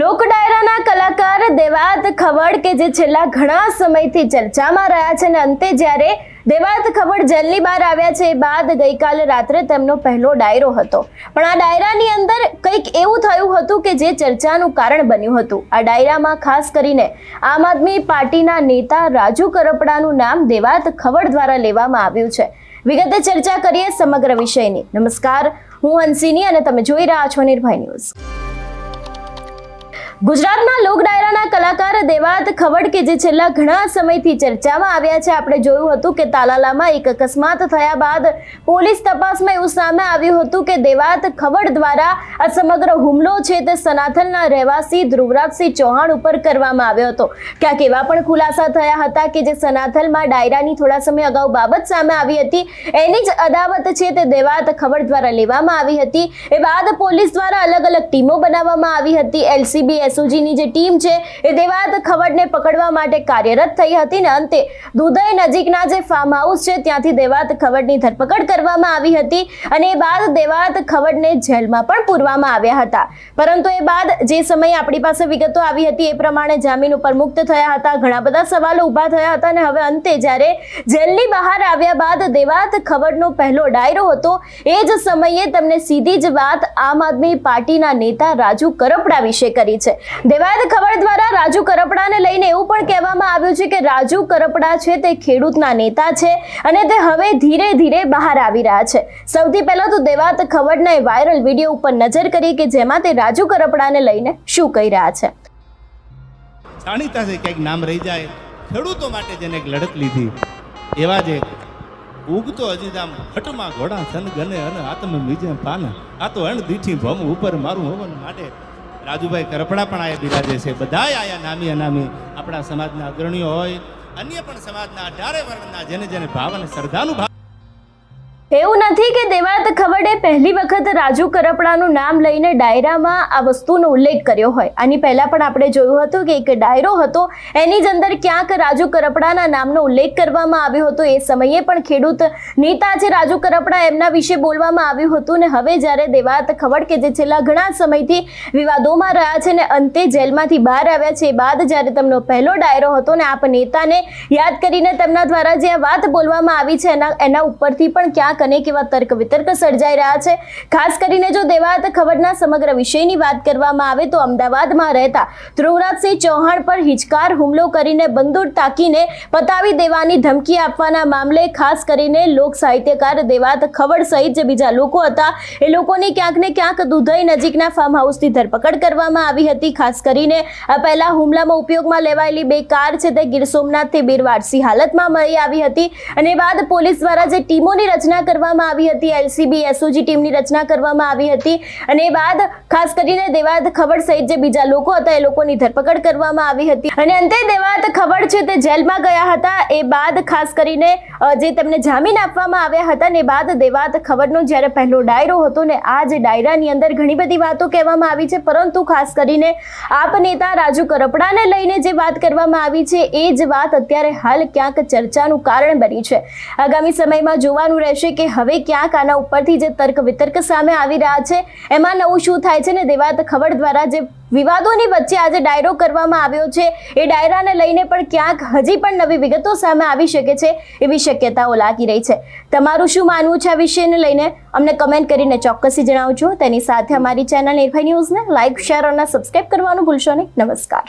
લોક ડાયરાના કલાકાર દેવાત ખવડ કે જે છેલ્લા ઘણા સમયથી ચર્ચામાં રહ્યા છે અને અંતે જ્યારે દેવાત ખવડ જેલની બહાર આવ્યા છે એ બાદ ગઈકાલે રાત્રે તેમનો પહેલો ડાયરો હતો, પણ આ ડાયરાની અંદર કંઈક એવું થયું હતું કે જે ચર્ચાનું કારણ બન્યું હતું। આ ડાયરામાં ખાસ કરીને આમ આદમી પાર્ટીના નેતા રાજુ કરપડાનું નામ દેવાત ખવડ દ્વારા લેવામાં આવ્યું છે। વિગતે ચર્ચા કરીએ સમગ્ર વિષયની। નમસ્કાર, હું હંસિની અને તમે જોઈ રહ્યા છો નિર્ભય ન્યૂઝ। ગુજરાતના લોક ડાયરાના કલાકાર દેવાત ખવડ કે જે છેલ્લા ઘણા સમયથી ચર્ચામાં આવ્યા છે। આપણે જોયું હતું કે તાલાલામાં એક અકસ્માત થયા બાદ પોલીસ તપાસમાં એવું સામે આવ્યું હતું કે દેવાત ખવડ દ્વારા આ સમગ્ર હુમલો છે તે સનાથલના રહેવાસી ધ્રુવરાજસિંહ ચૌહાણ ઉપર કરવામાં આવ્યો હતો। ક્યાંક એવા પણ ખુલાસા થયા હતા કે જે સનાથલમાં ડાયરાની થોડા સમય અગાઉ બાબત સામે આવી હતી, એની જ અદાવત છે તે દેવાત ખવડ દ્વારા લેવામાં આવી હતી। એ બાદ પોલીસ દ્વારા અલગ અલગ ટીમો બનાવવામાં આવી હતી। એલસીબી એસઓજીની જે ટીમ છે એ દેવાત ખવડને પકડવા માટે કાર્યરત થઈ હતી ને અંતે દુધઈ નજીકના જે ફાર્મ હાઉસ છે ત્યાંથી દેવાત ખવડની ધરપકડ કરવામાં આવી હતી અને એ બાદ દેવાત ખવડને જેલમાં પણ પૂરવામાં આવ્યા હતા। પરંતુ એ બાદ જે સમયે આપણી પાસે વિગતો આવી હતી એ પ્રમાણે જામીન ઉપર મુક્ત થયા હતા। ઘણા બધા સવાલો ઊભા થયા હતા અને હવે અંતે જ્યારે જેલની બહાર આવ્યા બાદ દેવાત ખવડનો પહેલો ડાયરો હતો એ જ સમયે તમને સીધી જ વાત આમ આદમી પાર્ટીના નેતા રાજુ કરપડા વિશે કરી છે। દેવાત ખવડ દ્વારા રાજુ કરપડાને લઈને એવું પણ કહેવામાં આવ્યું છે કે રાજુ કરપડા છે તે ખેડૂતના નેતા છે અને તે હવે ધીરે ધીરે બહાર આવી રહ્યા છે। સૌથી પહેલા તો દેવાત ખવડના વાયરલ વિડીયો ઉપર નજર કરીએ કે જેમાં તે રાજુ કરપડાને લઈને શું કહી રહ્યા છે। જાણીતા છે ક્યાંક નામ રહી જાય ખેડૂતો માટે જેને એક લડત લીધી એવા જે ઉગતો અજીદામ હટમાં ઘોડા સન ગને અને આત્મ બીજે પાન આ તો અણ દીઠી ભમ ઉપર મારું હોવન માટે રાજુભાઈ કરપડા પણ આયા બિરાજે છે। બધાય આયા નામી અનામી આપણા સમાજના અગ્રણીઓ હોય, અન્ય પણ સમાજના 18 વર્ગના જેને જેને ભાવ અને શ્રદ્ધાનું ભાવ। એવું નથી કે દેવાત ખવડે પહેલી વખત રાજુ કરપડાનું નામ લઈને ડાયરામાં આ વસ્તુનો ઉલ્લેખ કર્યો હોય। આની પહેલા પણ આપણે જોયું હતું કે એક ડાયરો હતો, એની જ અંદર ક્યાંક રાજુ કરપડાના નામનો ઉલ્લેખ કરવામાં આવ્યો હતો। એ સમયે પણ ખેડૂત નેતા છે રાજુ કરપડા એમના વિશે બોલવામાં આવ્યું હતું ને હવે જ્યારે દેવાત ખવડ કે જે છેલ્લા ઘણા સમયથી વિવાદોમાં રહ્યા છે ને અંતે જેલમાંથી બહાર આવ્યા છે એ બાદ જ્યારે તેમનો પહેલો ડાયરો હતો ને આપ નેતાને યાદ કરીને તેમના દ્વારા જે આ વાત બોલવામાં આવી છે એના ઉપરથી પણ ક્યાંક અનેક એવા તર્ક વિતર્ક સર્જાઈ રહ્યા છે। ખાસ કરીને જો દેવાત ખવડના સમગ્ર વિષયની વાત કરવામાં આવે તો અમદાવાદમાં રહેતા ધ્રુવરાજસિંહ ચૌહાણ પર હિચકાર હુમલો કરીને બંદૂક તાકીને પતાવી દેવાની ધમકી આપવાના મામલે ખાસ કરીને લોક સાહિત્યકાર દેવાત ખવડ સહિત જે બીજા લોકો હતા એ લોકોની ક્યાંક ને ક્યાંક દુધઈ નજીકના ફાર્મ હાઉસથી ધરપકડ કરવામાં આવી હતી। ખાસ કરીને આ પહેલા હુમલામાં ઉપયોગમાં લેવાયેલી બે કાર છે તે ગીર સોમનાથથી બિરવાડસી હાલતમાં મળી આવી હતી અને બાદ પોલીસ દ્વારા જે ટીમોની રચના કરવામાં આવી હતી, એલસીબી એસઓજી ટીમની રચના કરવામાં આવી હતી અને બાદ ખાસ કરીને દેવાત ખવડ સહિત જે બીજા લોકો હતા એ લોકોની ધરપકડ કરવામાં આવી હતી અને અંતે દેવાત ખવડ છે તે જેલમાં ગયા હતા। એ બાદ ખાસ કરીને જે તેમને જામીન આપવામાં આવ્યા હતા ને બાદ દેવાત ખવડનો જ્યારે પહેલો ડાયરો હતો ને આ જે ડાયરાની અંદર ઘણી બધી વાતો કહેવામાં આવી છે, પરંતુ ખાસ કરીને આપ નેતા રાજુ કરપડાને લઈને જે વાત કરવામાં આવી છે એ જ વાત અત્યારે હાલ ક્યાંક ચર્ચાનું કારણ બની છે। આગામી સમયમાં જોવાનું રહેશે કે હવે ક્યાંક આના ઉપરથી જે તર્ક વિતર્ક સામે આવી રહ્યા છે એમાં નવું શું થાય છે ને દેવાત ખવડ દ્વારા જે વિવાદોની વચ્ચે આજે ડાયરો કરવામાં આવ્યો છે એ ડાયરાને લઈને પણ ક્યાંક હજી પણ નવી વિગતો સામે આવી શકે છે એવી શક્યતાઓ લાગી રહી છે। તમારું શું માનવું છે આ વિષયને લઈને અમને કમેન્ટ કરીને ચોક્કસથી જણાવજો। તેની સાથે અમારી ચેનલ નિર્ભય ન્યૂઝને લાઇક, શેર અને સબસ્ક્રાઇબ કરવાનું ભૂલશો નહીં। નમસ્કાર।